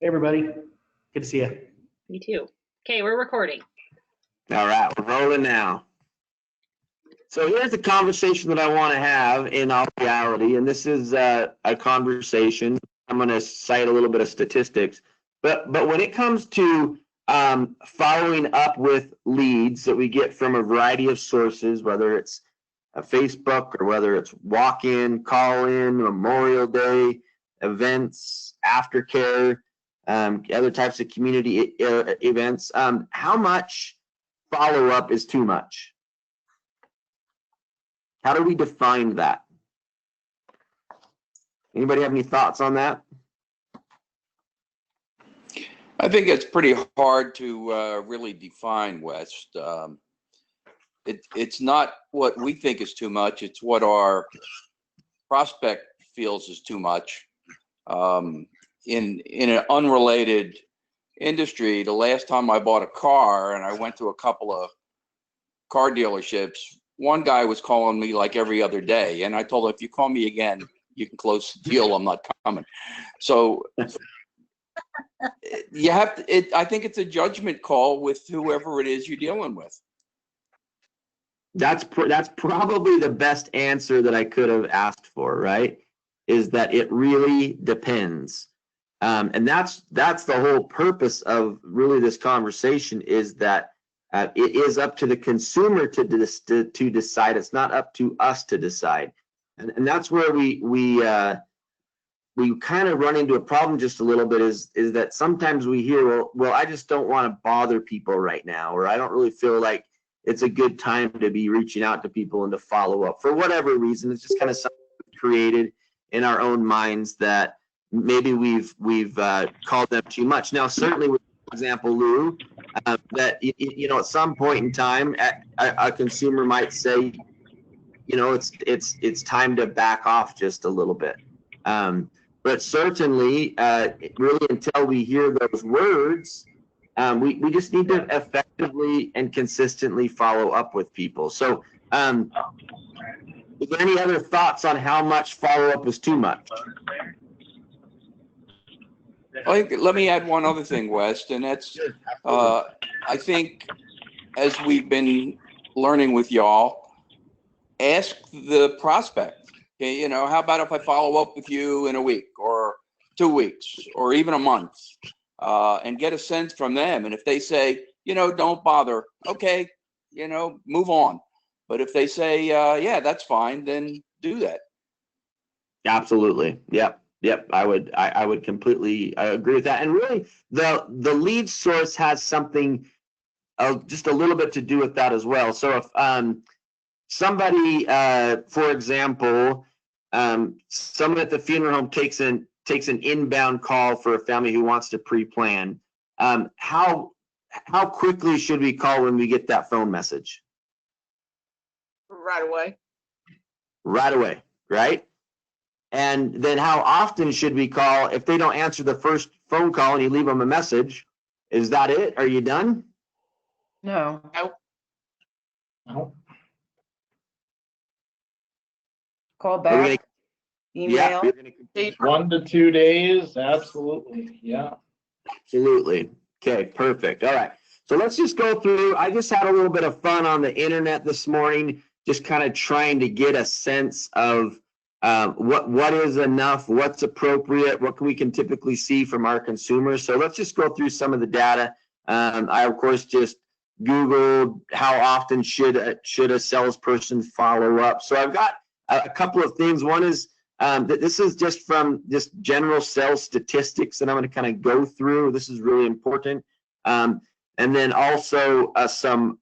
Hey, everybody. Good to see you. Me too. Okay, we're recording. All right, we're rolling now. So here's the conversation that I want to have in all reality, and this is a conversation. I'm going to cite a little bit of statistics, but when it comes to following up with leads that we get from a variety of sources, whether it's a Facebook or whether it's walk-in, call-in, Memorial Day, events, aftercare, other types of community events, how much follow-up is too much? How do we define that? Anybody have any thoughts on that? I think it's pretty hard to really define, West. It's not what we think is too much. It's what our prospect feels is too much. In an unrelated industry, the last time I bought a car and I went to a couple of car dealerships, one guy was calling me like every other day, and I told him, if you call me again, you can close the deal. I'm not coming. So you have to, I think it's a judgment call with whoever it is you're dealing with. That's probably the best answer that I could have asked for, right? Is that it really depends. And that's the whole purpose of really this conversation, is that it is up to the consumer to decide. It's not up to us to decide. And that's where we kind of run into a problem just a little bit, is that sometimes we hear, well, I just don't want to bother people right now, or I don't really feel like it's a good time to be reaching out to people and to follow up for whatever reason. It's just kind of something created in our own minds that maybe we've called them too much. Now, certainly, with example, Lou, that at some point in time, a consumer might say, it's time to back off just a little bit. But certainly, really, until we hear those words, we just need to effectively and consistently follow up with people. So, is there any other thoughts on how much follow-up is too much? Let me add one other thing, West, and that's I think, as we've been learning with y'all, ask the prospect, okay, how about if I follow up with you in a week or 2 weeks or even a month, and get a sense from them. And if they say, don't bother, okay, move on. But if they say, yeah, that's fine, then do that. Absolutely. Yep. I would completely agree with that. And really, the lead source has something just a little bit to do with that as well. So if somebody, for example, someone at the funeral home takes an inbound call for a family who wants to pre-plan, how quickly should we call when we get that phone message? Right away. Right away, right? And then how often should we call if they don't answer the first phone call and you leave them a message? Is that it? Are you done? No. No. Call back. Email. Yeah, 1 to 2 days. Absolutely. Yeah. absolutely. Okay, perfect. All right. So let's just go through. I just had a little bit of fun on the internet this morning, just kind of trying to get a sense of what is enough, what's appropriate, what we can typically see from our consumers. So let's just go through some of the data. I, of course, just Googled how often should a salesperson follow up. So I've got a couple of things. One is that this is just from just general sales statistics that I'm going to kind of go through. This is really important. And then also some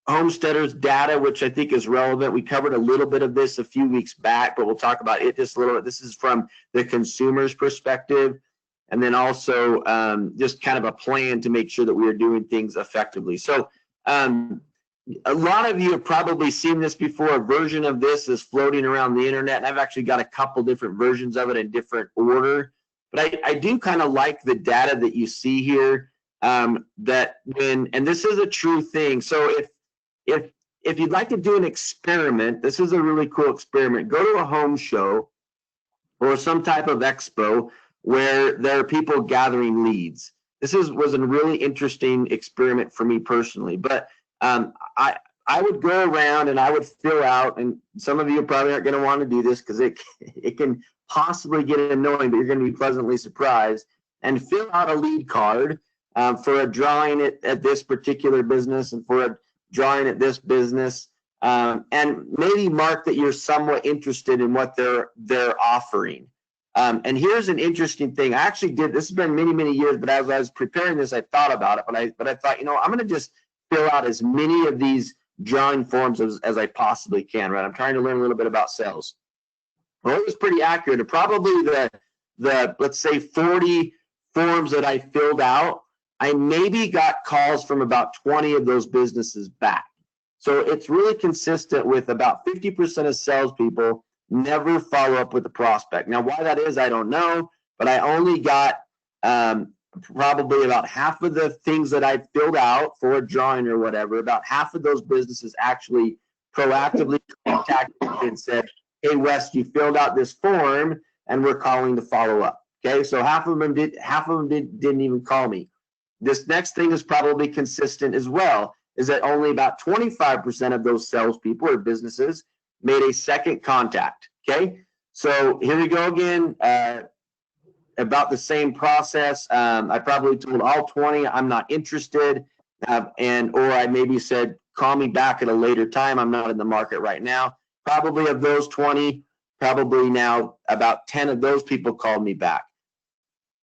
homesteaders data, which I think is relevant. We covered a little bit of this a few weeks back, but we'll talk about it just a little bit. This is from the consumer's perspective. And then also just kind of a plan to make sure that we are doing things effectively. So a lot of you have probably seen this before. A version of this is floating around the internet, and I've actually got a couple different versions of it in different order. But I do kind of like the data that you see here, that and this is a true thing. So if you'd like to do an experiment, this is a really cool experiment. Go to a home show or some type of expo, where there are people gathering leads. This was a really interesting experiment for me personally, but I would go around and I would fill out, and some of you probably aren't going to want to do this because it can possibly get annoying, but you're going to be pleasantly surprised, and fill out a lead card for a drawing at this particular business and for a drawing at this business, and maybe mark that you're somewhat interested in what they're offering. And here's an interesting thing. I actually did, this has been many, many years, but as I was preparing this, I thought about it, but I thought, I'm going to just fill out as many of these drawing forms as I possibly can, right? I'm trying to learn a little bit about sales. Well, it was pretty accurate. And probably the let's say 40 forms that I filled out, I maybe got calls from about 20 of those businesses back. So it's really consistent with about 50% of salespeople never follow up with the prospect. Now, why that is, I don't know, but I only got probably about half of the things that I filled out for a drawing or whatever, about half of those businesses actually proactively contacted me and said, hey, Wes, you filled out this form and we're calling to follow up. Okay, so half of them didn't even call me. This next thing is probably consistent as well, is that only about 25% of those salespeople or businesses made a second contact. Okay, so here we go again. About the same process. I probably told all 20 I'm not interested, or I maybe said call me back at a later time. I'm not in the market right now. Probably of those 20, probably now about 10 of those people called me back.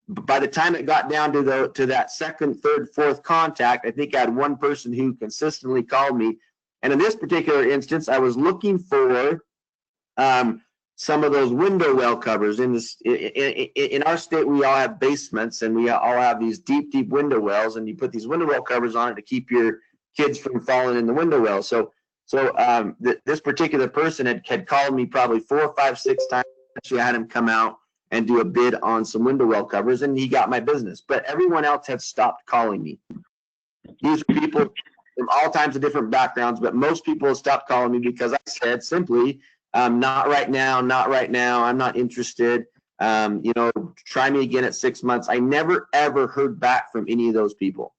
But by the time it got down to that second, third, fourth contact, I think I had one person who consistently called me. And in this particular instance, I was looking for some of those window well covers. In our state, we all have basements and we all have these deep window wells, and you put these window well covers on it to keep your kids from falling in the window well. So this particular person had called me probably 4, 5, 6 times. Actually, I had him come out and do a bid on some window well covers, and he got my business. But everyone else had stopped calling me. These are people from all kinds of different backgrounds, but most people have stopped calling me because I said simply, not right now, I'm not interested. Try me again at 6 months. I never, ever heard back from any of those people.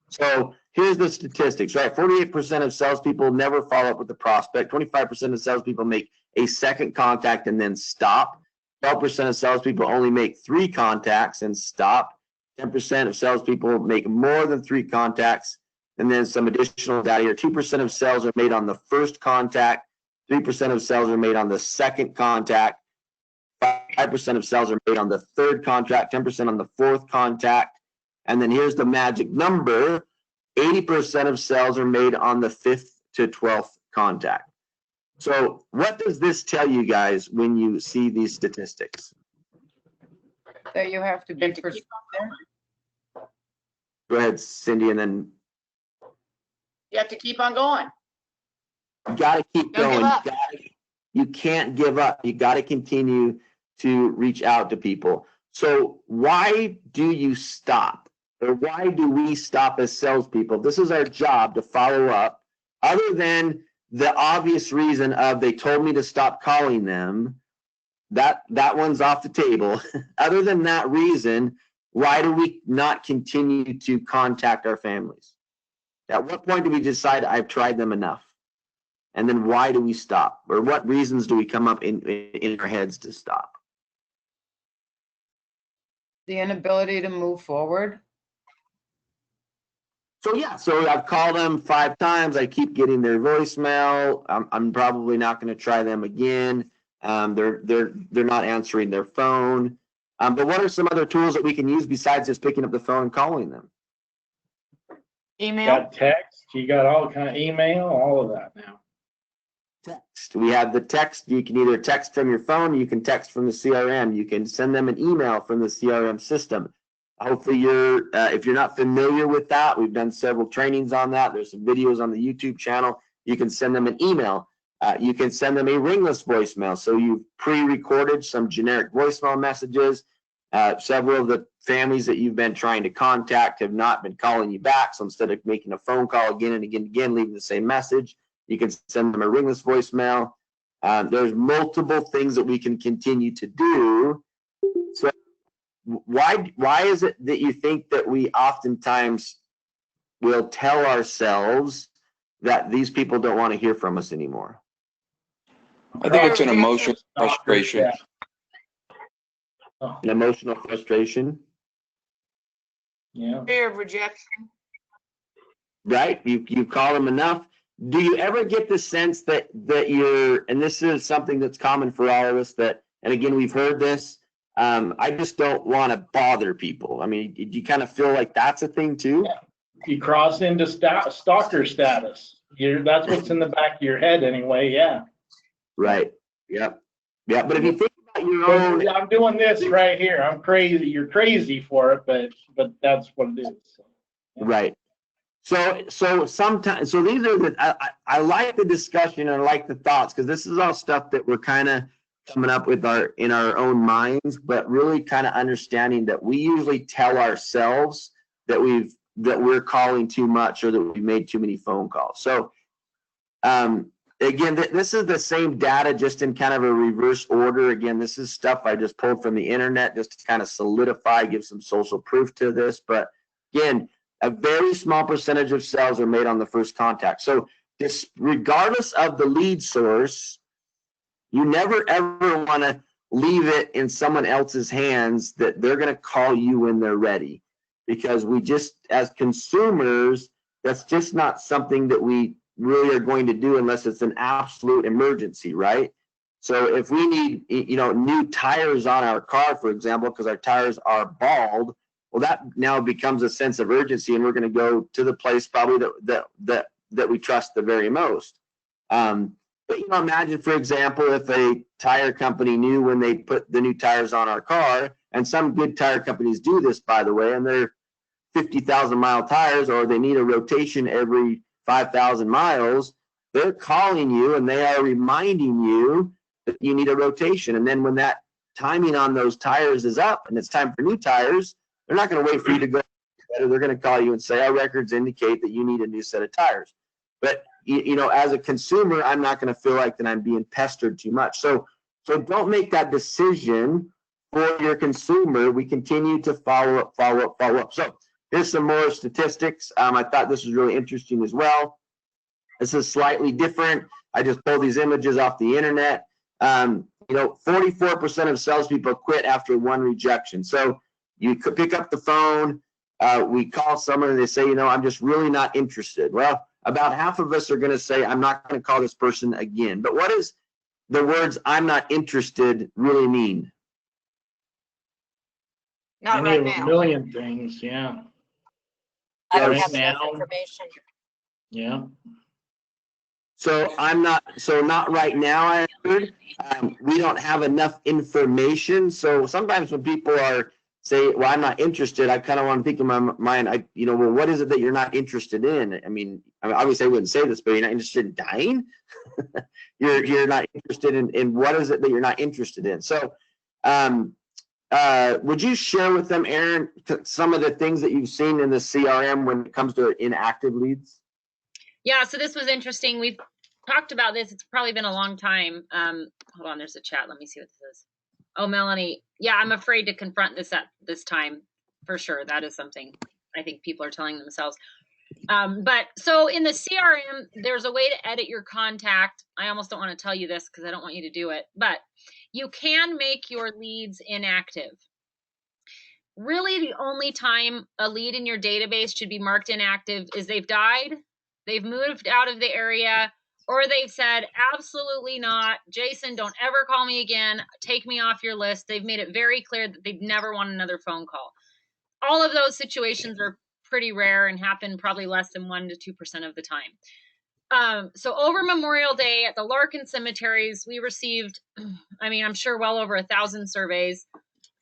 So here's the statistics, right? 48% of salespeople never follow up with the prospect. 25% of salespeople make a second contact and then stop. 12% of salespeople only make 3 contacts and stop. 10% of salespeople make more than 3 contacts. And then some additional data here. 2% of sales are made on the first contact. 3% of sales are made on the second contact. 5% of sales are made on the third contact. 10% on the fourth contact. And then here's the magic number. 80% of sales are made on the 5th to 12th contact. So what does this tell you guys when you see these statistics? That you have to be persistent. Go ahead, Cindy, and then You have to keep on going. you got to keep Don't give going. up. You can't give up. You got to continue to reach out to people. So why do you stop? Or why do we stop as salespeople? This is our job, to follow up. Other than the obvious reason of they told me to stop calling them, that one's off the table. Other than that reason, why do we not continue to contact our families? At what point do we decide I've tried them enough? And then why do we stop? Or what reasons do we come up in our heads to stop? The inability to move forward. So yeah, so I've called them 5 times. I keep getting their voicemail. I'm probably not going to try them again. They're not answering their phone. But what are some other tools that we can use besides just picking up the phone and calling them? You Email. got text, you got all kind of email, all of that now. Text. We have the text. You can either text from your phone, you can text from the CRM, you can send them an email from the CRM system. Hopefully if you're not familiar with that, we've done several trainings on that. There's some videos on the YouTube channel. You can send them an email. You can send them a ringless voicemail. So you've pre-recorded some generic voicemail messages. Several of the families that you've been trying to contact have not been calling you back. So instead of making a phone call again and again, leaving the same message, you can send them a ringless voicemail. There's multiple things that we can continue to do. So why is it that you think that we oftentimes will tell ourselves that these people don't want to hear from us anymore? I think it's an emotional frustration. Yeah. Oh, An emotional frustration, yeah. Fear of rejection. right? You call them enough. Do you ever get the sense that you're, and this is something that's common for all of us, that, and again, we've heard this, I just don't want to bother people. I mean, do you kind of feel like that's a thing too? Yeah. You cross into stalker status. That's what's in the back of your head anyway, yeah. Right. Yep. Yeah. But if you think about your own, I'm doing this right here. I'm crazy. You're crazy for it, but that's what it is. So, yeah. right. So sometimes, so these are the, I like the discussion and I like the thoughts, because this is all stuff that we're kind of coming up with in our own minds, but really kind of understanding that we usually tell ourselves that we're calling too much or that we've made too many phone calls. So again, this is the same data, just in kind of a reverse order. Again, this is stuff I just pulled from the internet just to kind of solidify, give some social proof to this. But again, a very small percentage of sales are made on the first contact. So this, regardless of the lead source, you never ever want to leave it in someone else's hands that they're going to call you when they're ready. Because we just, as consumers, that's just not something that we really are going to do unless it's an absolute emergency, right? So if we need, new tires on our car, for example, because our tires are bald, well, that now becomes a sense of urgency, and we're going to go to the place probably that we trust the very most. But imagine, for example, if a tire company knew when they put the new tires on our car, and some good tire companies do this, by the way, and they're 50,000 mile tires, or they need a rotation every 5,000 miles, they're calling you and they are reminding you that you need a rotation. And then when that timing on those tires is up and it's time for new tires, they're not going to wait for you to go. They're going to call you and say, our records indicate that you need a new set of tires. But as a consumer, I'm not going to feel like that I'm being pestered too much. So don't make that decision for your consumer. We continue to follow up. So here's some more statistics. I thought this was really interesting as well. This is slightly different. I just pulled these images off the internet. 44% of salespeople quit after one rejection. So you could pick up the phone, we call someone and they say, I'm just really not interested. Well, about half of us are going to say, I'm not going to call this person again. But what does the words "I'm not interested" really mean? Not Any right of a now. million things, yeah. I don't Right have enough now. information. Yeah. So not right now, I heard. We don't have enough information. So sometimes when people say, well, I'm not interested, I kind of want to think in my mind, well, what is it that you're not interested in? I mean, obviously I wouldn't say this, but you're not interested in dying. You're not interested in what is it that you're not interested in? So would you share with them, Aaron, some of the things that you've seen in the CRM when it comes to inactive leads? Yeah, so this was interesting. We've talked about this. It's probably been a long time. Hold on, there's a chat. Let me see what this is. Oh, Melanie. Yeah, I'm afraid to confront this at this time, for sure. That is something I think people are telling themselves. But so in the CRM, there's a way to edit your contact. I almost don't want to tell you this because I don't want you to do it, but you can make your leads inactive. Really, the only time a lead in your database should be marked inactive is they've died, they've moved out of the area, or they've said, absolutely not, Jason, don't ever call me again, take me off your list. They've made it very clear that they'd never want another phone call. All of those situations are pretty rare and happen probably less than 1% to 2% of the time. So over Memorial Day at the Larkin cemeteries, we received, I'm sure well over 1,000 surveys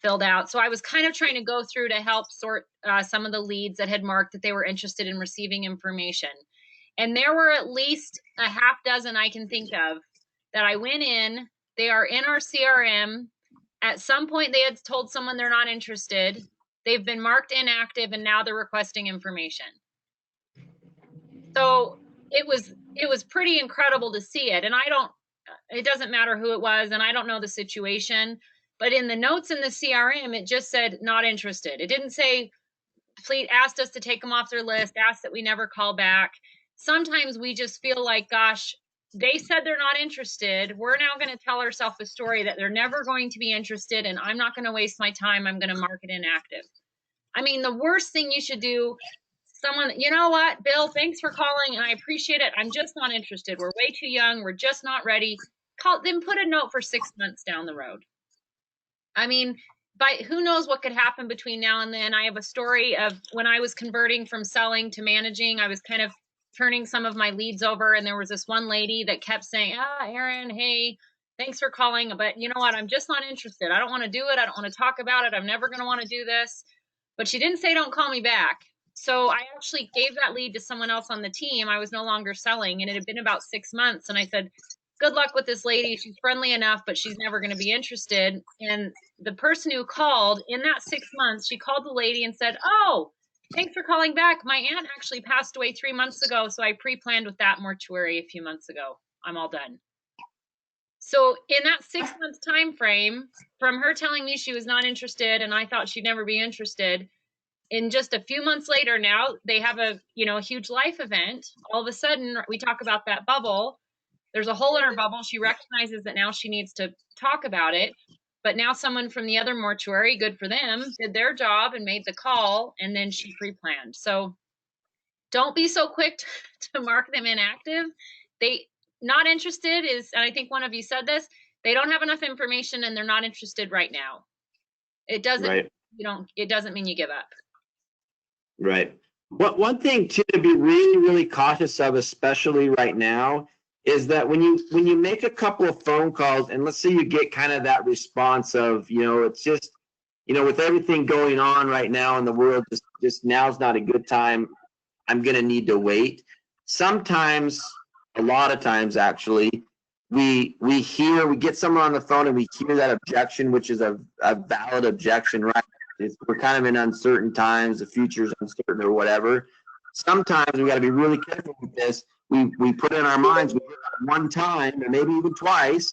filled out. So I was kind of trying to go through to help sort some of the leads that had marked that they were interested in receiving information. And there were at least a half dozen I can think of that I went in. They are in our CRM. At some point, they had told someone they're not interested. They've been marked inactive, and now they're requesting information. So it was pretty incredible to see it. And it doesn't matter who it was, and I don't know the situation. But in the notes in the CRM, it just said not interested. It didn't say, please asked us to take them off their list, asked that we never call back. Sometimes we just feel like, gosh, they said they're not interested. We're now going to tell ourselves a story that they're never going to be interested, and I'm not going to waste my time. I'm going to mark it inactive. I mean, the worst thing you should do, someone, you know what, Bill, thanks for calling, and I appreciate it. I'm just not interested. We're way too young. We're just not ready. Call them, put a note for 6 months down the road. I mean, who knows what could happen between now and then. I have a story of when I was converting from selling to managing, I was kind of turning some of my leads over, and there was this one lady that kept saying, Erin, hey, thanks for calling, but you know what, I'm just not interested. I don't want to do it. I don't want to talk about it. I'm never going to want to do this. But she didn't say don't call me back. So I actually gave that lead to someone else on the team. I was no longer selling, and it had been about 6 months, and I said, good luck with this lady. She's friendly enough, but she's never going to be interested. And the person who called in that 6 months, she called the lady and said, oh, thanks for calling back. My aunt actually passed away 3 months ago, so I pre-planned with that mortuary a few months ago. I'm all done. So in that 6 months time frame, from her telling me she was not interested and I thought she'd never be interested, in just a few months later now, they have a huge life event. All of a sudden, we talk about that bubble. There's a hole in her bubble. She recognizes that now she needs to talk about it. But now someone from the other mortuary, good for them, did their job and made the call, and then she pre-planned. So don't be so quick to mark them inactive. They not interested is, and I think one of you said this, they don't have enough information and they're not interested right now. It doesn't, Right. It doesn't mean you give up. Right. One thing too, to be really, really cautious of, especially right now, is that when you make a couple of phone calls and let's say you get kind of that response of, it's just, with everything going on right now in the world, just now's not a good time. I'm going to need to wait. Sometimes, a lot of times actually, we get someone on the phone and we hear that objection, which is a valid objection, right? We're kind of in uncertain times, the future's uncertain or whatever. Sometimes we got to be really careful with this. We put in our minds, we do it one time or maybe even twice,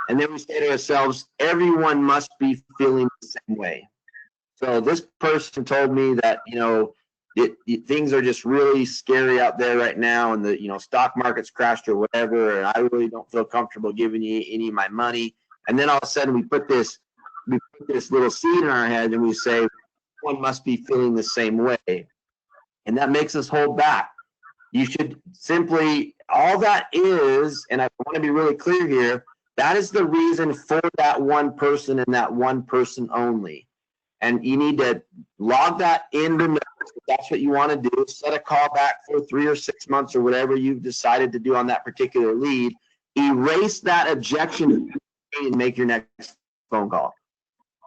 and then we say to ourselves, everyone must be feeling the same way. So this person told me that, things are just really scary out there right now, and the stock market's crashed or whatever, and I really don't feel comfortable giving you any of my money. And then all of a sudden we put this little seed in our head and we say, one must be feeling the same way. And that makes us hold back. You should simply, all that is, and I want to be really clear here, that is the reason for that one person and that one person only. And you need to log that in the notes if that's what you want to do. Set a call back for 3 or 6 months or whatever you've decided to do on that particular lead. Erase that objection and make your next phone call.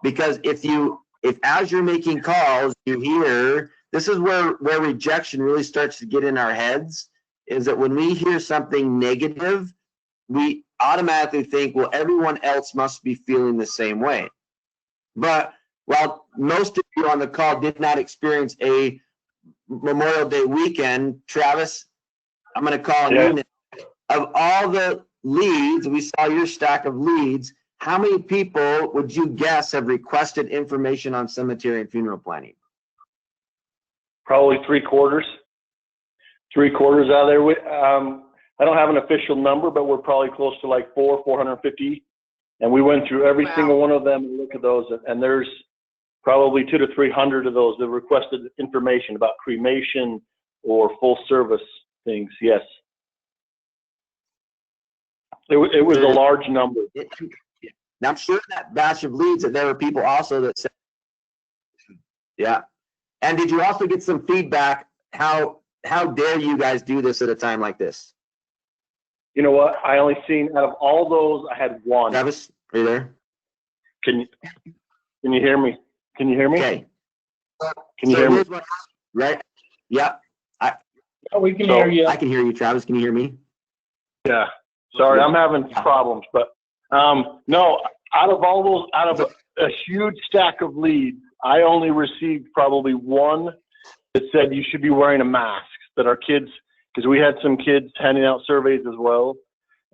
Because if as you're making calls, you hear, this is where rejection really starts to get in our heads, is that when we hear something negative, we automatically think, well, everyone else must be feeling the same way. But while most of you on the call did not experience a Memorial Day weekend, Travis, I'm going to call on you now. Of all the leads, we saw your stack of leads, how many people would you guess have requested information on cemetery and funeral planning? Probably 3/4. 3/4 out of there. I don't have an official number, but we're probably close to like 450. And we went through every single one of them and looked at those. And there's probably 200 to 300 of those that requested information about cremation or full service things. Yes. It was a large number. Now, I'm sure in that batch of leads that there were people also that said, yeah. And did you also get some feedback? How dare you guys do this at a time like this? You know what? I only seen, out of all those, I had one. Travis, are you there? Can you hear me? Can you hear me? Okay. Can you hear me? Right? Yeah. We can hear you. I can hear you, Travis. Can you hear me? Yeah. Sorry, I'm having problems, but no, out of all those, out of a huge stack of leads, I only received probably one that said you should be wearing a mask, that our kids, because we had some kids handing out surveys as well,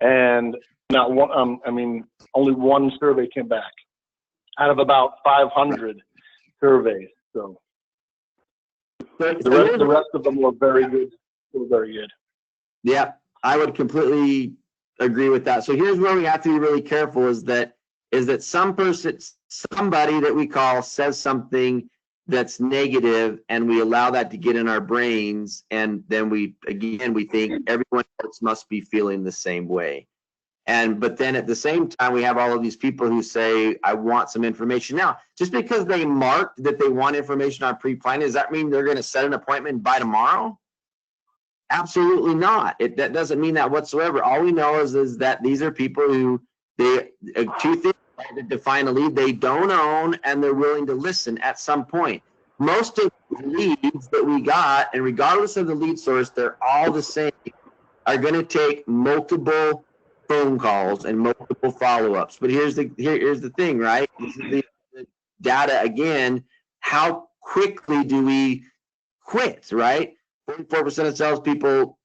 and not one, only one survey came back. out of about 500 surveys. So the rest of them were very good. Were very good. Yeah, I would completely agree with that. So here's where we have to be really careful is that somebody that we call says something that's negative and we allow that to get in our brains, and then we think everyone else must be feeling the same way. But then at the same time, we have all of these people who say, I want some information. Now, just because they marked that they want information on pre-planning, does that mean they're going to set an appointment by tomorrow? Absolutely not. That doesn't mean that whatsoever. All we know is that these are people who two things to define a lead: they don't own and they're willing to listen at some point. Most of the leads that we got, and regardless of the lead source, they're all the same, are going to take multiple phone calls and multiple follow-ups. But here's the thing, right? This is the data again. How quickly do we quit, right? 44% of salespeople,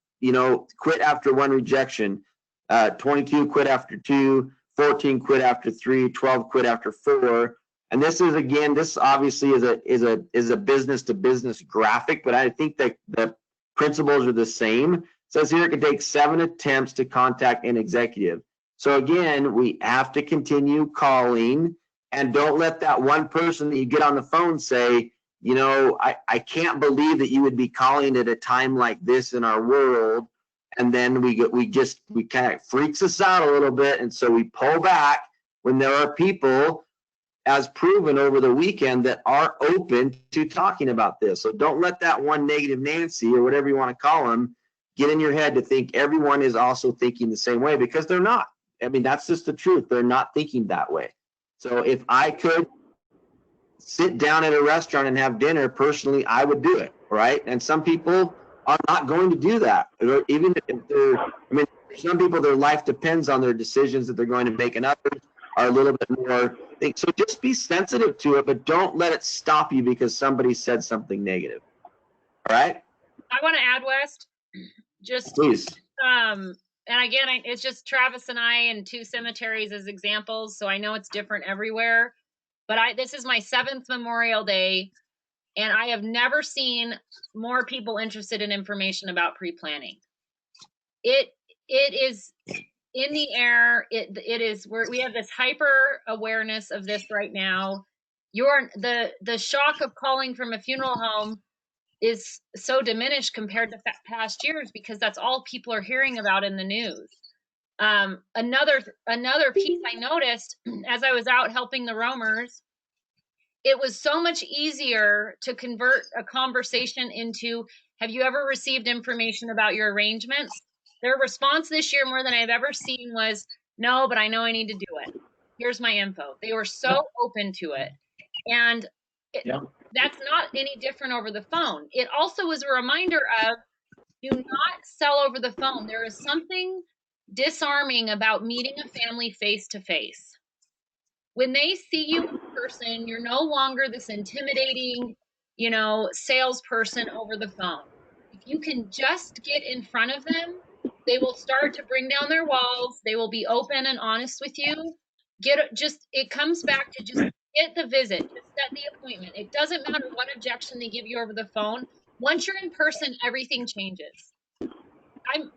quit after one rejection. 22 quit after 2, 14 quit after 3, 12 quit after 4. And this obviously is a business to business graphic, but I think that the principles are the same. It says here it can take 7 attempts to contact an executive. So again, we have to continue calling, and don't let that one person that you get on the phone say, I can't believe that you would be calling at a time like this in our world. And then we kind of freaks us out a little bit. And so we pull back when there are people, as proven over the weekend, that are open to talking about this. So don't let that one negative Nancy, or whatever you want to call them, get in your head to think everyone is also thinking the same way, because they're not. I mean, that's just the truth. They're not thinking that way. So if I could sit down at a restaurant and have dinner, personally, I would do it, right? And some people are not going to do that. Even if some people, their life depends on their decisions that they're going to make, and others are a little bit more. So just be sensitive to it, but don't let it stop you because somebody said something negative. All right? I want to add, West, just please. And again, it's just Travis and I and 2 cemeteries as examples, so I know it's different everywhere. But this is my 7th Memorial Day, and I have never seen more people interested in information about pre-planning. It is in the air. It is we have this hyper awareness of this right now. The shock of calling from a funeral home is so diminished compared to past years, because that's all people are hearing about in the news. Another piece I noticed as I was out helping the roamers, it was so much easier to convert a conversation into, have you ever received information about your arrangements? Their response this year, more than I've ever seen, was, no, but I know I need to do it. Here's my info. They were so open to it. And that's not any different over the phone. It also was a reminder of, do not sell over the phone. There is something disarming about meeting a family face to face. When they see you in person, you're no longer this intimidating, salesperson over the phone. If you can just get in front of them, they will start to bring down their walls. They will be open and honest with you. It comes back to just get the visit, just set the appointment. It doesn't matter what objection they give you over the phone. Once you're in person, everything changes.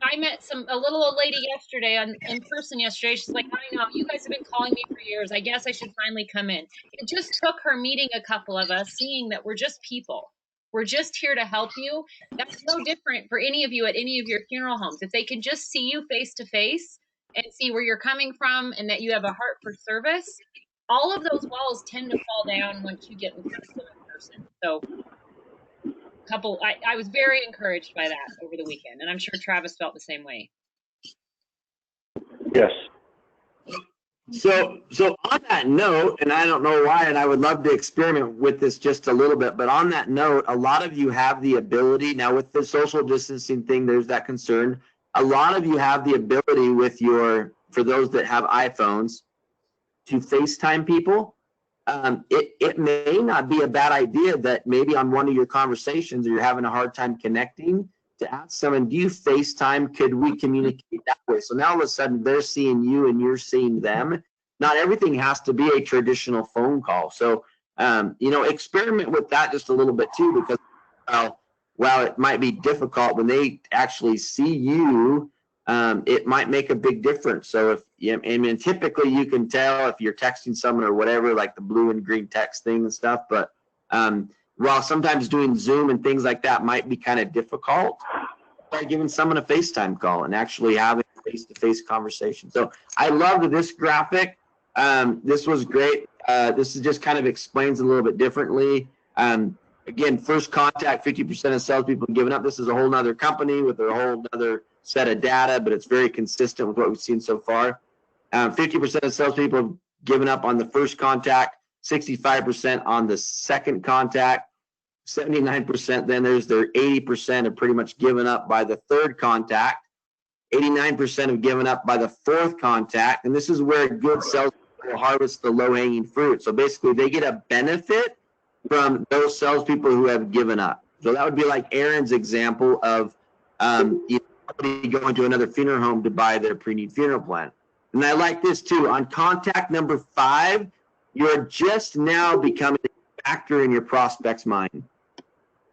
I met a little old lady yesterday in person yesterday. She's like, I know, you guys have been calling me for years. I guess I should finally come in. It just took her meeting a couple of us, seeing that we're just people. We're just here to help you. That's no different for any of you at any of your funeral homes. If they can just see you face to face and see where you're coming from and that you have a heart for service, all of those walls tend to fall down once you get in front of them in person. So I was very encouraged by that over the weekend, and I'm sure Travis felt the same way. Yes. So on that note, and I don't know why, and I would love to experiment with this just a little bit, but on that note, a lot of you have the ability, now with the social distancing thing, there's that concern. A lot of you have the ability for those that have iPhones, to FaceTime people. It may not be a bad idea that maybe on one of your conversations, or you're having a hard time connecting, to ask someone, do you FaceTime? Could we communicate that way? So now all of a sudden they're seeing you and you're seeing them. not everything has to be a traditional phone call. So, experiment with that just a little bit too, because while it might be difficult, when they actually see you, it might make a big difference. So typically you can tell if you're texting someone or whatever, like the blue and green text thing and stuff. But while sometimes doing Zoom and things like that might be kind of difficult, by giving someone a FaceTime call and actually having a face-to-face conversation. So I loved this graphic. This was great. This is just kind of explains a little bit differently. Again, first contact, 50% of salespeople have given up. This is a whole nother company with a whole nother set of data, but it's very consistent with what we've seen so far. 50% of salespeople have given up on the first contact, 65% on the second contact, 79%, then there's their 80% have pretty much given up by the third contact, 89% have given up by the fourth contact, and this is where good salespeople will harvest the low-hanging fruit. So basically, they get a benefit from those salespeople who have given up. So that would be like Aaron's example of somebody going to another funeral home to buy their pre-need funeral plan. And I like this too. On contact number 5, you're just now becoming a factor in your prospect's mind.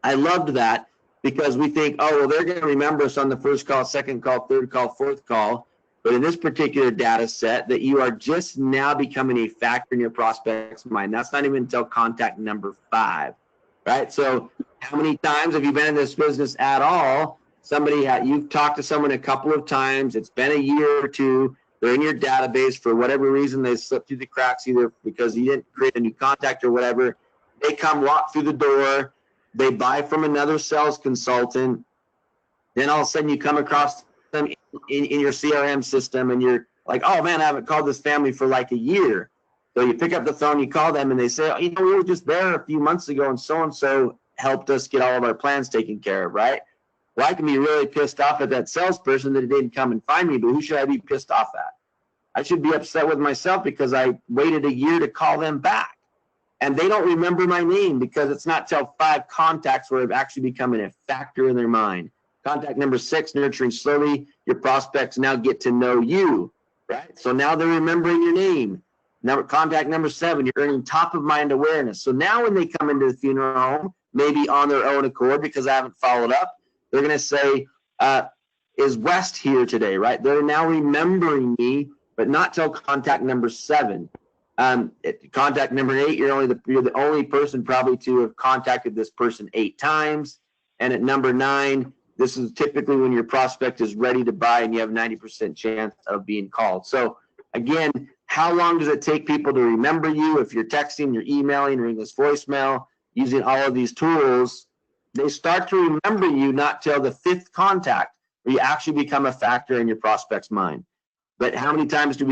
I loved that because we think, oh, well, they're going to remember us on the first call, second call, third call, fourth call. But in this particular data set, that you are just now becoming a factor in your prospect's mind. That's not even until contact number 5, right? So how many times have you been in this business at all? You've talked to someone a couple of times. It's been a year or two. They're in your database for whatever reason. They slipped through the cracks, either because you didn't create a new contact or whatever. They come walk through the door. They buy from another sales consultant. Then all of a sudden you come across them in your CRM system and you're like, oh man, I haven't called this family for like a year. So you pick up the phone, you call them and they say, oh, we were just there a few months ago and so helped us get all of our plans taken care of, right? Well, I can be really pissed off at that salesperson that didn't come and find me, but who should I be pissed off at? I should be upset with myself because I waited a year to call them back. And they don't remember my name because it's not till 5 contacts where I've actually becoming a factor in their mind. Contact number 6, nurturing slowly. Your prospects now get to know you, right? So now they're remembering your name. Contact number 7, you're earning top of mind awareness. So now when they come into the funeral home, maybe on their own accord because I haven't followed up, they're going to say, is West here today, right? They're now remembering me, but not till contact number 7. Contact number 8, you're the only person probably to have contacted this person 8 times. And at number 9, this is typically when your prospect is ready to buy and you have 90% chance of being called. So again, how long does it take people to remember you? If you're texting, you're emailing, or in this voicemail, using all of these tools, they start to remember you not till the 5th contact where you actually become a factor in your prospect's mind. But how many times have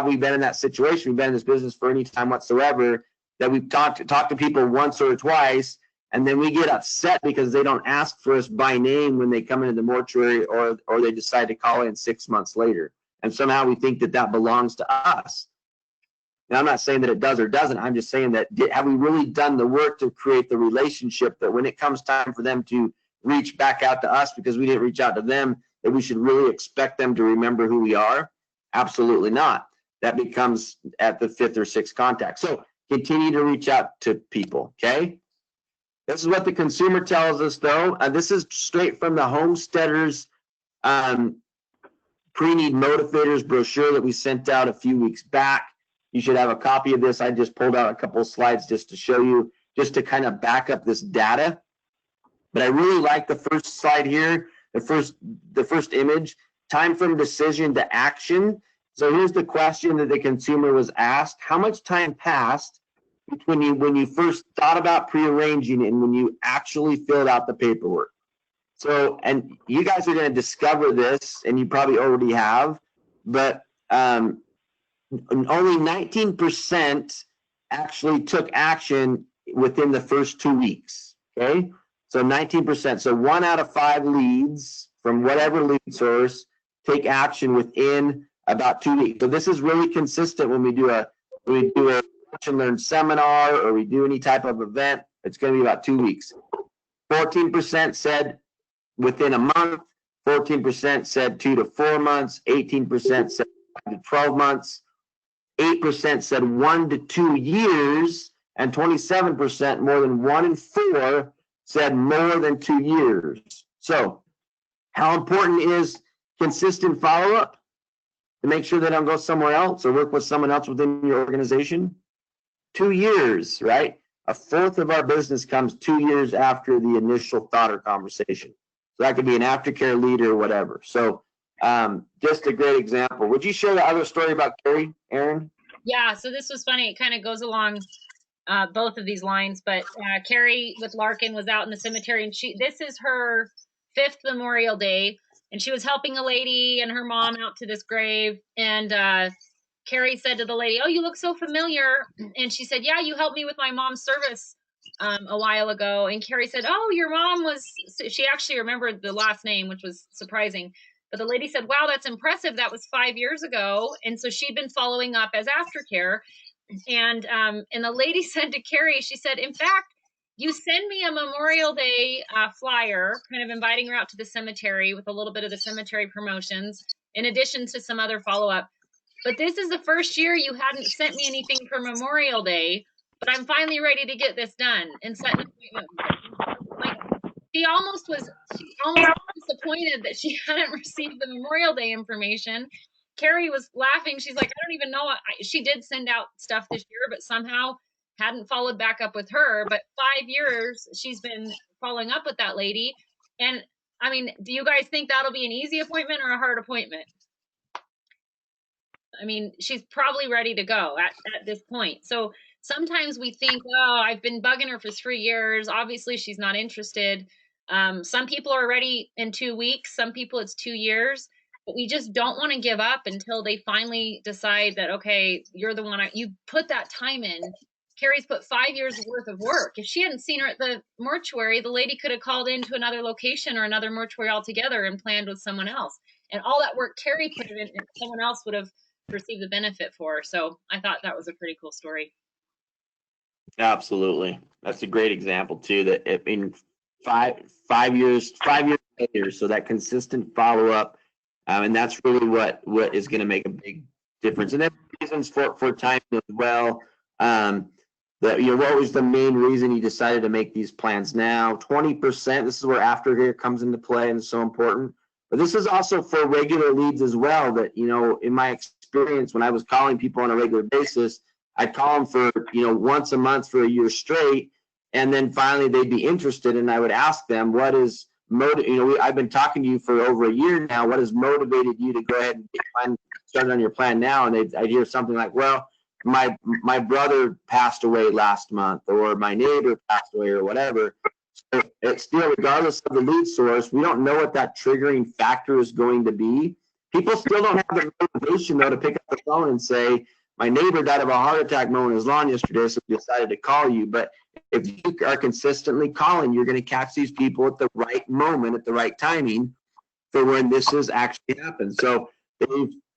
we been in that situation? We've been in this business for any time whatsoever that we've talked to people once or twice, and then we get upset because they don't ask for us by name when they come into the mortuary or they decide to call in 6 months later. And somehow we think that belongs to us. Now, I'm not saying that it does or doesn't. I'm just saying that have we really done the work to create the relationship that when it comes time for them to reach back out to us because we didn't reach out to them, that we should really expect them to remember who we are? Absolutely not. That becomes at the 5th or 6th contact. So continue to reach out to people, okay? This is what the consumer tells us, though. This is straight from the Homesteaders Pre-Need Motivators brochure that we sent out a few weeks back. You should have a copy of this. I just pulled out a couple of slides just to show you, just to kind of back up this data. But I really like the first slide here, the first image, time from decision to action. So here's the question that the consumer was asked: how much time passed between when you first thought about prearranging and when you actually filled out the paperwork? So, and you guys are going to discover this, and you probably already have, but only 19% actually took action within the first 2 weeks, okay? So 19%, so 1 out of 5 leads from whatever lead source take action within about 2 weeks. So this is really consistent when we do a Watch and Learn seminar or we do any type of event. It's going to be about 2 weeks. 14% said within a month. 14% said 2 to 4 months. 18% said 5 to 12 months. 8% said 1 to 2 years, and 27%, more than 1 in 4, said more than 2 years. So how important is consistent follow-up to make sure they don't go somewhere else or work with someone else within your organization? 2 years, right? A fourth of our business comes 2 years after the initial thought or conversation. So that could be an aftercare lead or whatever. So just a great example. Would you share the other story about Carrie, Aaron? Yeah, so this was funny. It kind of goes along both of these lines, but Carrie with Larkin was out in the cemetery, and this is her 5th Memorial Day, and she was helping a lady and her mom out to this grave, and Carrie said to the lady, "Oh, you look so familiar." And she said, "Yeah, you helped me with my mom's service a while ago." And Carrie said, "Oh, your mom was," she actually remembered the last name, which was surprising. But the lady said, "Wow, that's impressive. That was 5 years ago." And so she'd been following up as aftercare. And the lady said to Carrie, she said, "In fact, you send me a Memorial Day flyer, kind of inviting her out to the cemetery with a little bit of the cemetery promotions, in addition to some other follow-up. But this is the first year you hadn't sent me anything for Memorial Day, but I'm finally ready to get this done and set an appointment." Like, she almost was disappointed that she hadn't received the Memorial Day information. Carrie was laughing. She's like, "I don't even know. She did send out stuff this year, but somehow hadn't followed back up with her. But 5 years she's been following up with that lady." And I mean, do you guys think that'll be an easy appointment or a hard appointment? I mean, she's probably ready to go at this point. So sometimes we think, "Oh, I've been bugging her for 3 years. Obviously, she's not interested." Some people are ready in 2 weeks. Some people it's 2 years. But we just don't want to give up until they finally decide that, okay, you're the one. You put that time in. Carrie's put 5 years worth of work. If she hadn't seen her at the mortuary, the lady could have called into another location or another mortuary altogether and planned with someone else. And all that work Carrie put in, someone else would have received the benefit for. So I thought that was a pretty cool story. Absolutely. That's a great example too, that I mean, five years later, so that consistent follow-up, and that's really what is going to make a big difference. And then reasons for timing as well. What was the main reason you decided to make these plans now? 20%, this is where aftercare comes into play and it's so important. But this is also for regular leads as well, that, in my experience, when I was calling people on a regular basis, I'd call them for, once a month for a year straight. And then finally they'd be interested. And I would ask them, what is I've been talking to you for over a year now. What has motivated you to go ahead and start on your plan now? And I'd hear something like, "Well, my brother passed away last month," or "my neighbor passed away," or whatever. So it's still, regardless of the lead source, we don't know what that triggering factor is going to be. People still don't have the motivation, though, to pick up the phone and say, "My neighbor died of a heart attack mowing his lawn yesterday, so we decided to call you." But if you are consistently calling, you're going to catch these people at the right moment, at the right timing for when this has actually happened. So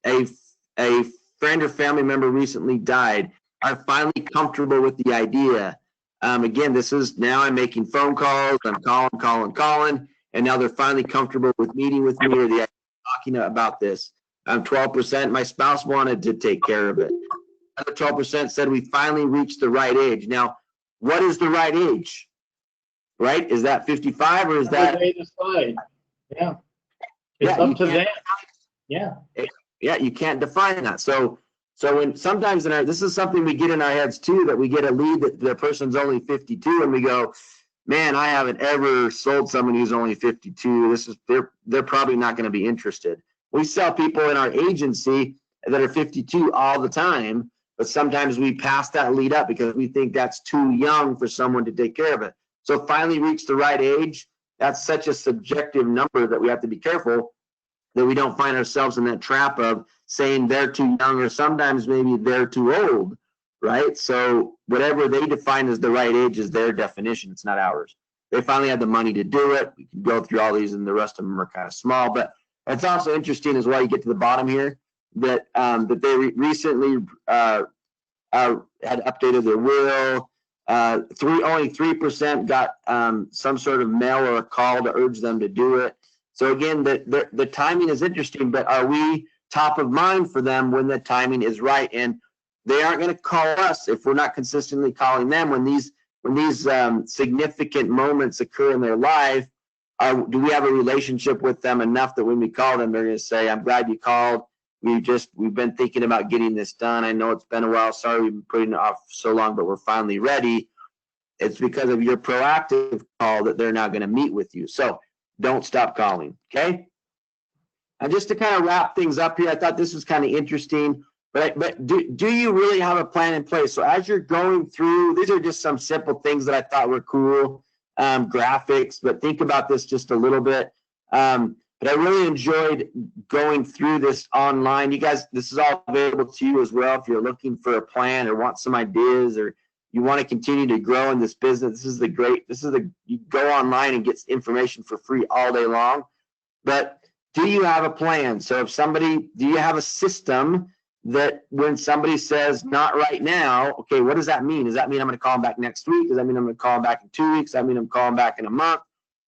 if a friend or family member recently died, are finally comfortable with the idea. Again, this is now I'm making phone calls, I'm calling, and now they're finally comfortable with meeting with me or the talking about this. 12%, my spouse wanted to take care of it. Another 12% said we finally reached the right age. Now, what is the right age? Right? Is that 55 or is that? They decide. Yeah. It's up to them. Yeah. Yeah, you can't define that. So when sometimes this is something we get in our heads too, that we get a lead that the person's only 52 and we go, "Man, I haven't ever sold someone who's only 52. They're probably not going to be interested." We sell people in our agency that are 52 all the time, but sometimes we pass that lead up because we think that's too young for someone to take care of it. So finally reach the right age, that's such a subjective number that we have to be careful that we don't find ourselves in that trap of saying they're too young, or sometimes maybe they're too old, right? So whatever they define as the right age is their definition. It's not ours. They finally had the money to do it. We can go through all these and the rest of them are kind of small, but it's also interesting as well. You get to the bottom here that they recently had updated their will. Only 3% got some sort of mail or a call to urge them to do it. So again, the timing is interesting, but are we top of mind for them when the timing is right? And they aren't going to call us if we're not consistently calling them when these significant moments occur in their life. Do we have a relationship with them enough that when we call them, they're going to say, I'm glad you called. We've been thinking about getting this done. I know it's been a while. Sorry, we've been putting it off so long, but we're finally ready. It's because of your proactive call that they're now going to meet with you. So don't stop calling. Okay. And just to kind of wrap things up here, I thought this was kind of interesting. But do you really have a plan in place? So as you're going through, these are just some simple things that I thought were cool, graphics, but think about this just a little bit. But I really enjoyed going through this online. You guys, this is all available to you as well if you're looking for a plan or want some ideas or you want to continue to grow in this business. You go online and get information for free all day long. But do you have a plan? So do you have a system that when somebody says not right now, okay, what does that mean? Does that mean I'm going to call them back next week? Does that mean I'm going to call them back in 2 weeks? Does that mean I'm calling back in a month?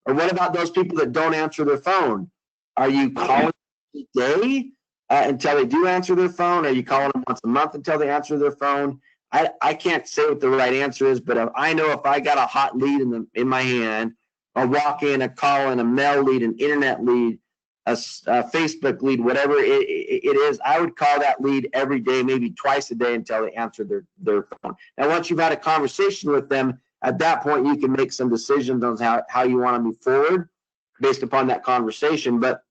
Or what about those people that don't answer their phone? Are you calling every day until they do answer their phone? Are you calling them once a month until they answer their phone? I can't say what the right answer is, but I know if I got a hot lead in my hand, a walk-in, a call-in, a mail lead, an internet lead, a Facebook lead, whatever it is, I would call that lead every day, maybe twice a day until they answer their phone. Now, once you've had a conversation with them, at that point, you can make some decisions on how you want to move forward based upon that conversation. But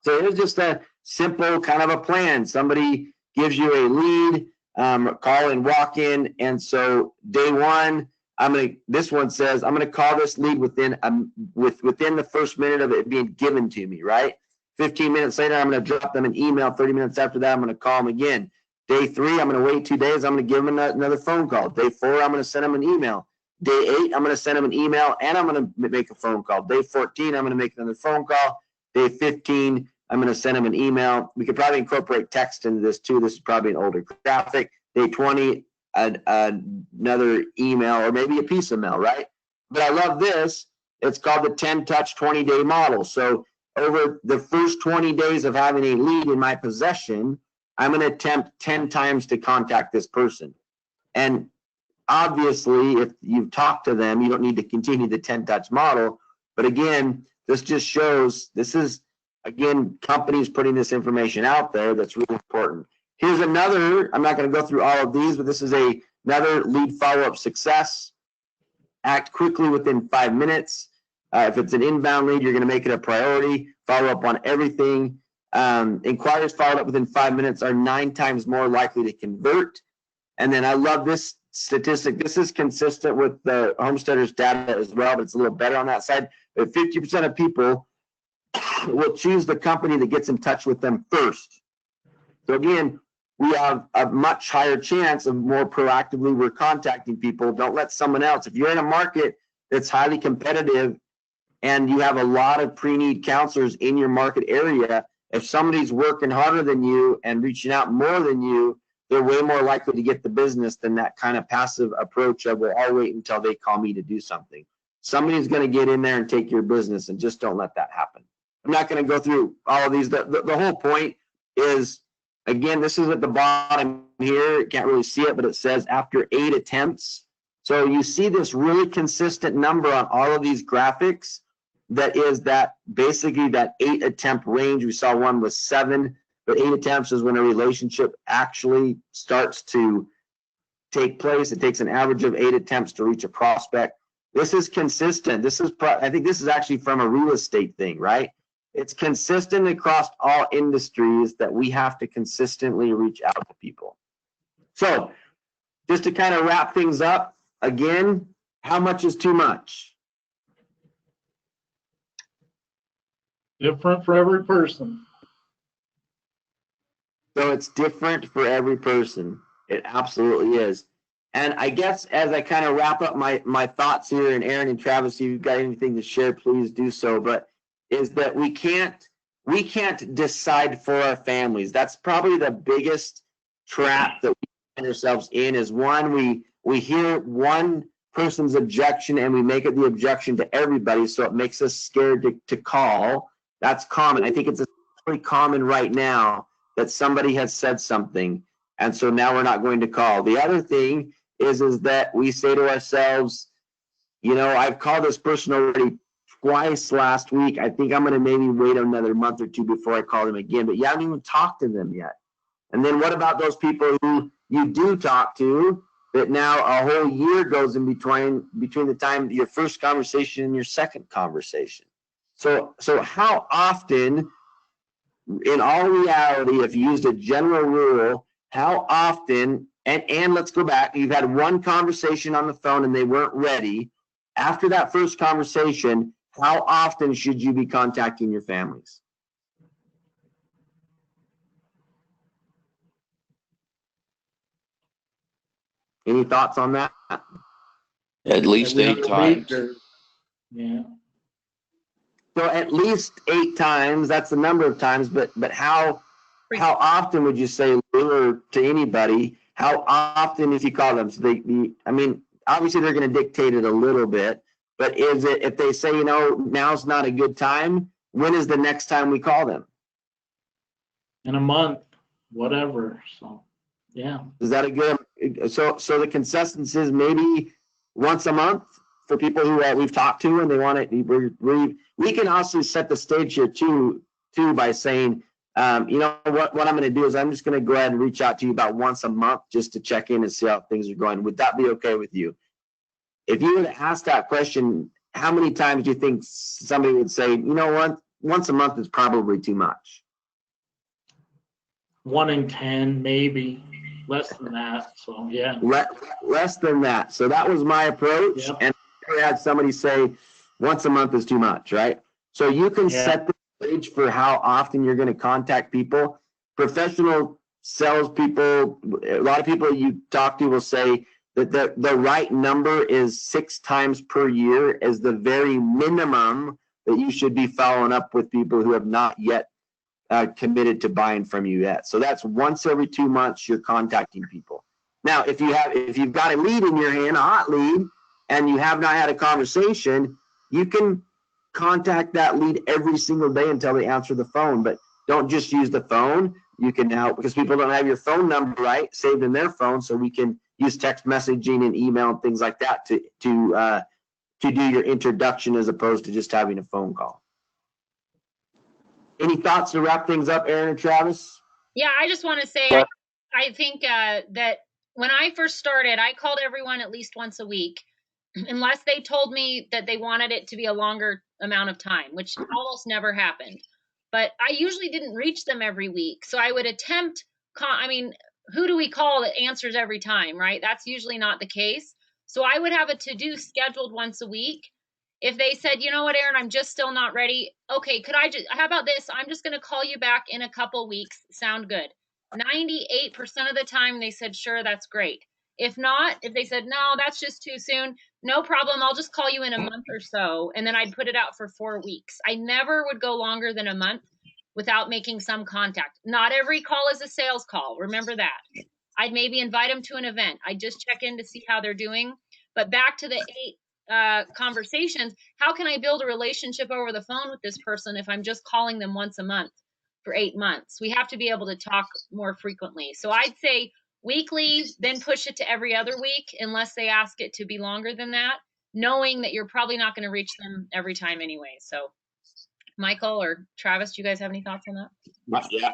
so it was just a simple kind of a plan. Somebody gives you a lead, call and walk in. And so day one, this one says, I'm going to call this lead within the first minute of it being given to me, right? 15 minutes later, I'm going to drop them an email. 30 minutes after that, I'm going to call them again. Day 3, I'm going to wait 2 days. I'm going to give them another phone call. Day 4, I'm going to send them an email. Day 8, I'm going to send them an email and I'm going to make a phone call. Day 14, I'm going to make another phone call. Day 15, I'm going to send them an email. We could probably incorporate text into this too. This is probably an older graphic. Day 20, another email or maybe a piece of mail, right? But I love this. It's called the 10-touch 20-day model. So over the first 20 days of having a lead in my possession, I'm going to attempt 10 times to contact this person. And obviously, if you've talked to them, you don't need to continue the 10-touch model. But again, this just shows, this is, again, companies putting this information out there that's really important. Here's another, I'm not going to go through all of these, but this is another lead follow-up success. Act quickly within 5 minutes. If it's an inbound lead, you're going to make it a priority. Follow up on everything. Inquiries followed up within 5 minutes are 9 times more likely to convert. And then I love this statistic. This is consistent with the homesteaders data as well, but it's a little better on that side. But 50% of people will choose the company that gets in touch with them first. So again, we have a much higher chance of more proactively we're contacting people. Don't let someone else, if you're in a market that's highly competitive and you have a lot of pre-need counselors in your market area, if somebody's working harder than you and reaching out more than you, they're way more likely to get the business than that kind of passive approach of, well, I'll wait until they call me to do something. Somebody's going to get in there and take your business, and just don't let that happen. I'm not going to go through all of these. The whole point is, again, this is at the bottom here. You can't really see it, but it says after 8 attempts. So you see this really consistent number on all of these graphics. That is that basically that 8 attempt range. We saw one was 7, but 8 attempts is when a relationship actually starts to take place. It takes an average of 8 attempts to reach a prospect. This is consistent. I think this is actually from a real estate thing, right? It's consistent across all industries that we have to consistently reach out to people. So just to kind of wrap things up, again, how much is too much? Different for every person. So it's different for every person. It absolutely is. And I guess as I kind of wrap up my thoughts here, and Aaron and Travis, if you've got anything to share, please do so. But is that we can't decide for our families. That's probably the biggest trap that we find ourselves in. Is one, we hear one person's objection and we make it the objection to everybody, so it makes us scared to call. That's common. I think it's especially common right now that somebody has said something. And so now we're not going to call. The other thing is that we say to ourselves, you know, I've called this person already twice last week. I think I'm going to maybe wait another month or two before I call them again, but you haven't even talked to them yet. And then what about those people who you do talk to that now a whole year goes in between the time your first conversation and your second conversation? So how often, in all reality, if you used a general rule, how often, and let's go back, you've had one conversation on the phone and they weren't ready. After that first conversation, how often should you be contacting your families? Any thoughts on that? At least Every 8 other week times. or- Yeah. So at least 8 times, that's the number of times, but how often would you say, or to anybody, how often if you call them? So I mean, obviously they're going to dictate it a little bit, but is it, if they say, you know, now's not a good time, when is the next time we call them? In a month, whatever, so, yeah. Is that a good, so the consensus is maybe once a month for people who we've talked to and they want it. We can also set the stage here too by saying, you know what I'm going to do is I'm just going to go ahead and reach out to you about once a month just to check in and see how things are going. Would that be okay with you? If you were to ask that question, how many times do you think somebody would say, you know what, once a month is probably too much? 1 in 10, maybe less than that. So yeah. Less than that. So that was my approach. Yep. And I had somebody say once a month is too much, right? So you can set the stage for how often you're going to contact people. Professional salespeople, a lot of people you talk to will say that the right number is 6 times per year as the very minimum that you should be following up with people who have not yet committed to buying from you yet. So that's once every 2 months you're contacting people. Now, if you've got a lead in your hand, a hot lead, and you have not had a conversation, you can contact that lead every single day until they answer the phone. But don't just use the phone. You can now, because people don't have your phone number right saved in their phone, so we can use text messaging and email and things like that to do your introduction as opposed to just having a phone call. Any thoughts to wrap things up, Aaron and Travis? Yeah, I just want to say, I think that when I first started, I called everyone at least once a week, unless they told me that they wanted it to be a longer amount of time, which almost never happened. But I usually didn't reach them every week. So I would attempt, I mean, who do we call that answers every time, right? That's usually not the case. So I would have a to-do scheduled once a week. If they said, you know what, Aaron, I'm just still not ready. Okay, how about this? I'm just going to call you back in a couple weeks. Sound good? 98% of the time they said, sure, that's great. If not, if they said, no, that's just too soon, no problem. I'll just call you in a month or so. And then I'd put it out for 4 weeks. I never would go longer than a month without making some contact. Not every call is a sales call. Remember that. I'd maybe invite them to an event. I'd just check in to see how they're doing. But back to the 8 conversations, how can I build a relationship over the phone with this person if I'm just calling them once a month for 8 months? We have to be able to talk more frequently. So I'd say weekly, then push it to every other week unless they ask it to be longer than that, knowing that you're probably not going to reach them every time anyway. So Michael or Travis, do you guys have any thoughts on that? Yeah.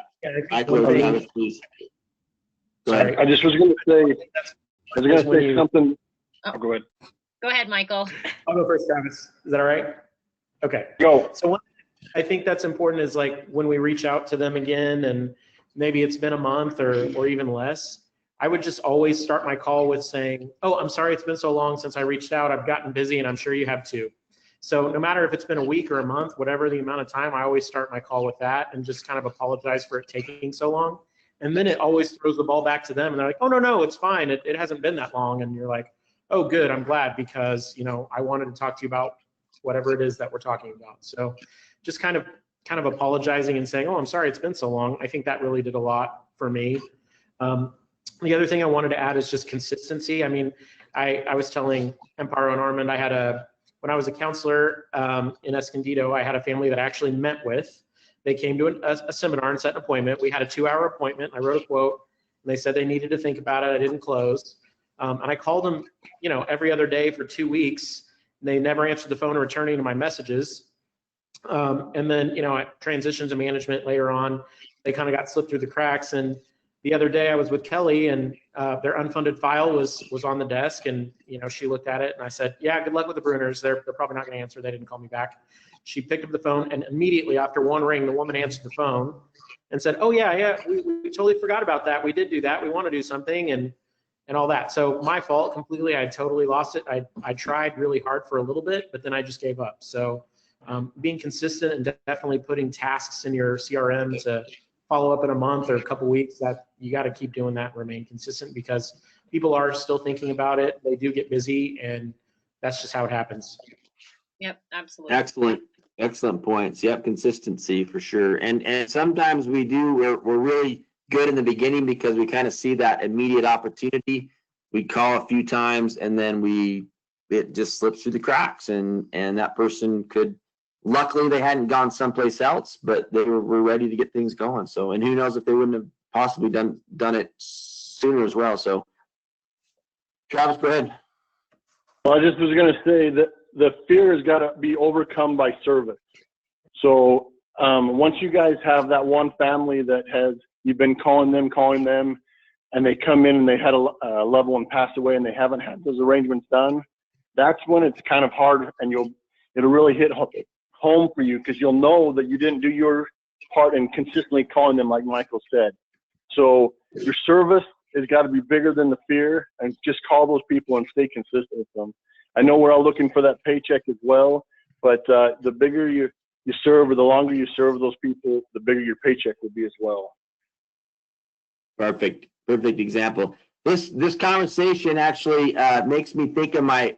Michael, Travis, please. Go ahead. I just was going to say, something. Oh. Go ahead. Go ahead, Michael. I'll go first, Travis. Is that all right? Okay. Go. So one thing I think that's important is like when we reach out to them again, and maybe it's been a month or even less, I would just always start my call with saying, oh, I'm sorry it's been so long since I reached out. I've gotten busy and I'm sure you have too. So no matter if it's been a week or a month, whatever the amount of time, I always start my call with that and just kind of apologize for it taking so long. And then it always throws the ball back to them and they're like, oh, no, it's fine. It hasn't been that long. And you're like, oh, good, I'm glad because, you know, I wanted to talk to you about whatever it is that we're talking about. So just kind of apologizing and saying, oh, I'm sorry it's been so long. I think that really did a lot for me. The other thing I wanted to add is just consistency. I mean, I was telling Amparo and Armand, when I was a counselor in Escondido, I had a family that I actually met with. They came to a seminar and set an appointment. We had a 2-hour appointment. I wrote a quote. They said they needed to think about it. I didn't close. And I called them, every other day for 2 weeks. They never answered the phone or returning to my messages. And then, I transitioned to management later on. They kind of got slipped through the cracks. And the other day I was with Kelly, and their unfunded file was on the desk, and she looked at it, and I said, yeah, good luck with the Bruners. They're probably not going to answer. They didn't call me back. She picked up the phone, and immediately after one ring, the woman answered the phone and said, oh yeah, we totally forgot about that. We did do that. We want to do something and all that. So my fault completely. I totally lost it. I tried really hard for a little bit, but then I just gave up. So being consistent and definitely putting tasks in your CRM to follow up in a month or a couple weeks, that you got to keep doing that and remain consistent, because people are still thinking about it. They do get busy, and that's just how it happens. Yep, absolutely. Excellent points. Yep, consistency for sure. And sometimes we're really good in the beginning because we kind of see that immediate opportunity. We call a few times, and then it just slips through the cracks, and that person could. Luckily, they hadn't gone someplace else, but they were ready to get things going. So, and who knows if they wouldn't have possibly done it sooner as well. So, Travis, go ahead. Well, I just was going to say that the fear has got to be overcome by service. So, once you guys have that one family that you've been calling them, and they come in and they had a loved one pass away and they haven't had those arrangements done, that's when it's kind of hard, and it'll really hit home for you, because you'll know that you didn't do your part in consistently calling them, like Michael said. So your service has got to be bigger than the fear, and just call those people and stay consistent with them. I know we're all looking for that paycheck as well, but the bigger you serve, or the longer you serve those people, the bigger your paycheck will be as well. Perfect example. This conversation actually makes me think of my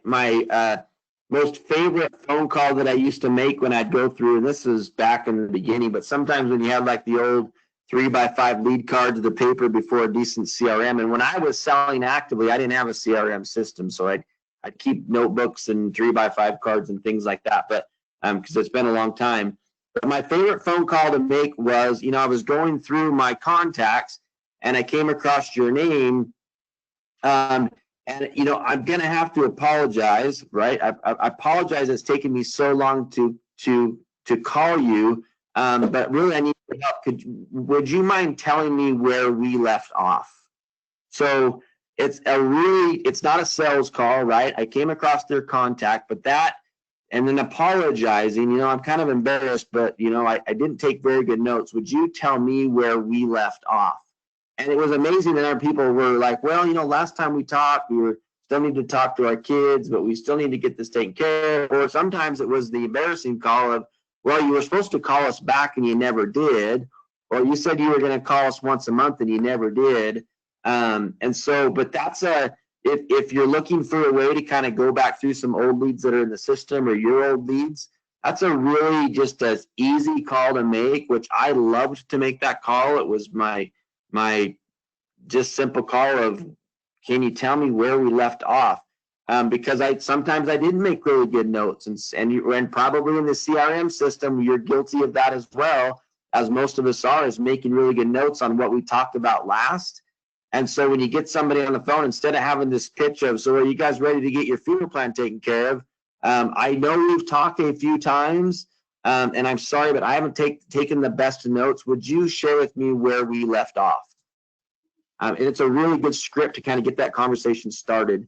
most favorite phone call that I used to make when I'd go through, and this was back in the beginning, but sometimes when you had like the old 3x5 lead cards of the paper before a decent CRM. And when I was selling actively, I didn't have a CRM system. So I'd keep notebooks and 3x5 cards and things like that, but because it's been a long time. But my favorite phone call to make was, I was going through my contacts and I came across your name. And, I'm going to have to apologize, right? I apologize. It's taken me so long to call you. But really I need your help. Would you mind telling me where we left off? So it's not a sales call, right? I came across their contact, and then apologizing, I'm kind of embarrassed, but I didn't take very good notes. Would you tell me where we left off? And it was amazing that our people were like, well, last time we talked, we still need to talk to our kids, but we still need to get this taken care of. Or sometimes it was the embarrassing call of, well, you were supposed to call us back and you never did. Or you said you were going to call us once a month and you never did. But that's if you're looking for a way to kind of go back through some old leads that are in the system or your old leads, that's a really just as easy call to make, which I loved to make that call. It was my just simple call of, can you tell me where we left off? Because sometimes I didn't make really good notes, and probably in the CRM system, you're guilty of that as well, as most of us are, is making really good notes on what we talked about last. And so when you get somebody on the phone, instead of having this pitch of, so are you guys ready to get your funeral plan taken care of? I know we've talked a few times, and I'm sorry, but I haven't taken the best notes. Would you share with me where we left off? And it's a really good script to kind of get that conversation started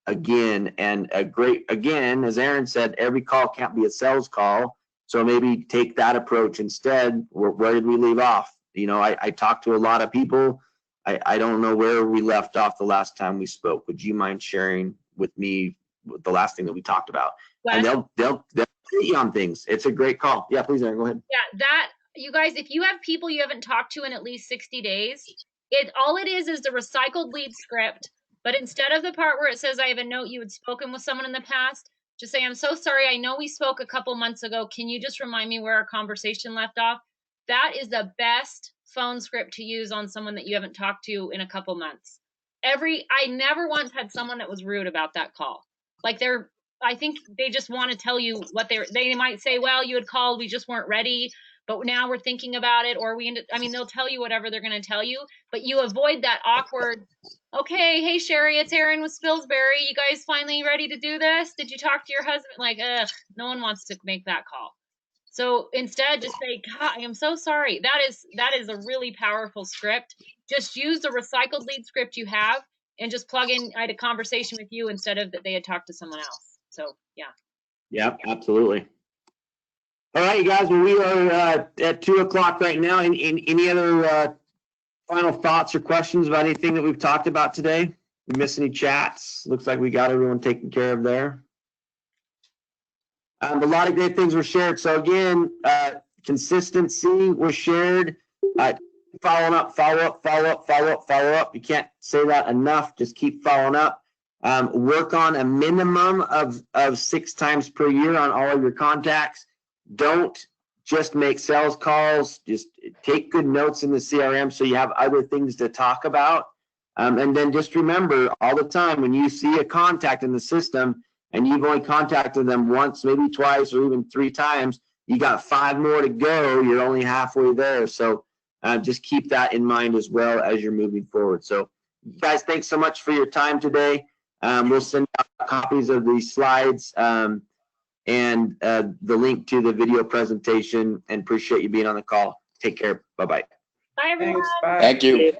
again. And again, as Aaron said, every call can't be a sales call. So maybe take that approach instead. Where did we leave off? I talked to a lot of people. I don't know where we left off the last time we spoke. Would you mind sharing with me the last thing that we talked about? Wes? And they'll hit you on things. It's a great call. Yeah, please, Aaron, go ahead. Yeah, you guys, if you have people you haven't talked to in at least 60 days, all it is the recycled lead script. But instead of the part where it says, I have a note you had spoken with someone in the past, just say, I'm so sorry. I know we spoke a couple months ago. Can you just remind me where our conversation left off? That is the best phone script to use on someone that you haven't talked to in a couple months. I never once had someone that was rude about that call. Like I think they just want to tell you what they might say, well, you had called, we just weren't ready. but now we're thinking about it, or I mean, they'll tell you whatever they're going to tell you, but you avoid that awkward, okay, hey Sherry, it's Erin with Spilsbury. You guys finally ready to do this? Did you talk to your husband? Like, no one wants to make that call. So instead, just say, God, I am so sorry. That is a really powerful script. Just use the recycled lead script you have and just plug in, I had a conversation with you instead of that they had talked to someone else. So, yeah. Yeah, absolutely. All right, you guys, well, we are at 2:00 right now. Any other final thoughts or questions about anything that we've talked about today? We miss any chats? Looks like we got everyone taken care of there. A lot of great things were shared. So again, consistency was shared. Following up, follow up, follow up, follow up, follow up. You can't say that enough. Just keep following up. Work on a minimum of 6 times per year on all of your contacts. Don't just make sales calls. Just take good notes in the CRM so you have other things to talk about. And then just remember all the time when you see a contact in the system and you've only contacted them once, maybe twice, or even 3 times, you got 5 more to go. You're only halfway there. So just keep that in mind as well as you're moving forward. So guys, thanks so much for your time today. We'll send out copies of these slides and the link to the video presentation, and appreciate you being on the call. Take care. Bye-bye. Bye, everyone. Thanks, bye. Thank you. Thursday.